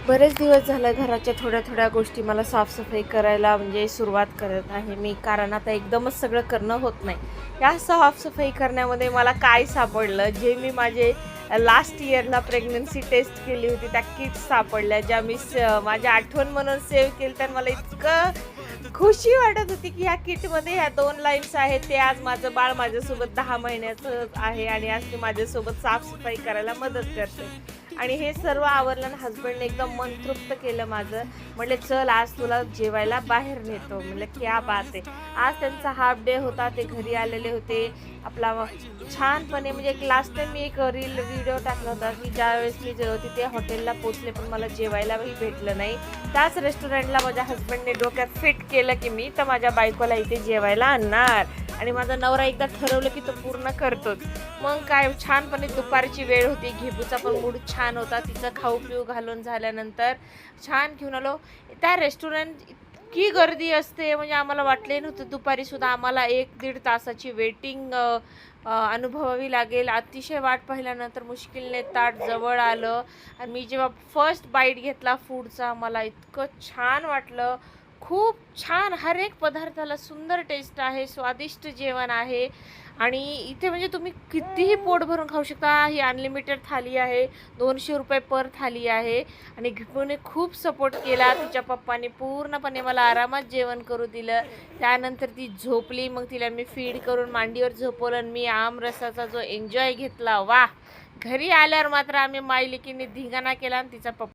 बरेच दिवस झालं घराच्या थोड्या थोड्या गोष्टी मला साफसफाई करायला म्हणजे सुरुवात करत आहे मी, कारण आता एकदमच सगळं करणं होत नाही. या साफसफाई करण्यामध्ये मला काय सापडलं, जे मी माझे लास्ट इयरला प्रेग्नन्सी टेस्ट केली होती त्या किट्स सापडल्या, ज्या मी माझ्या आठवण म्हणून सेव्ह केलं. तर मला इतकं खुशी वाटत होती की ह्या किटमध्ये ह्या 2 लाईन्स आहेत. ते आज माझं बाळ माझ्यासोबत 10 महिन्याचं आहे आणि आज ती माझ्यासोबत साफसफाई करायला मदत करते. आणि हे सर्व आवरलं आणि हसबंडने एकदम मन तृप्त केलं माझं. म्हटले चल आज तुला जेवायला बाहेर नेतो. म्हटलं क्या बात आहे. आज त्यांचा हाफ डे होता, ते घरी आलेले होते. आपला छानपणे म्हणजे एक लास्ट टाइम मी एक व्हिडिओ टाकला होता की ज्यावेळेस मी तिथे हॉटेलला पोचले पण मला जेवायलाही भेटलं नाही. त्याच रेस्टॉरंटला माझ्या हसबंडने डोक्यात फिट केलं की मी तर माझ्या बायकोला इथे जेवायला आणणार आणि माझा नवरा एकदा ठरवलं की तो पूर्ण करतोच. मग काय छानपणे दुपारची वेळ होती, घेबूचा पण मूड छान होता. तिचं खाऊ पिऊ घालून झाल्यानंतर छान घेऊन आलो. त्या रेस्टॉरंट इतकी गर्दी असते म्हणजे आम्हाला वाटले नव्हतं दुपारीसुद्धा आम्हाला 1-1.5 तासाची वेटिंग अनुभवावी लागेल. अतिशय वाट पाहिल्यानंतर मुश्किलने ताट जवळ आलं आणि मी जेव्हा फर्स्ट बाईट घेतला फूडचा मला इतकं छान वाटलं. खूप छान, हर एक पदार्थाला सुंदर टेस्ट आहे, स्वादिष्ट जेवण आहे आणि इथे म्हणजे तुम्ही कितीही पोट भरून खाऊ शकता. ही अनलिमिटेड थाली आहे, 200 रुपये पर थाली आहे आणि घिपूने खूप सपोर्ट केला. तिच्या पप्पाने पूर्णपणे मला आरामात जेवण करू दिलं. त्यानंतर ती झोपली, मग तिला मी फीड करून मांडीवर झोपवलं आणि मी आमरसाचा जो एन्जॉय घेतला. वाह! घरी आल्यावर मात्र आम्ही मायलेकीने धिंगाणा केला आणि तिचा पप्पा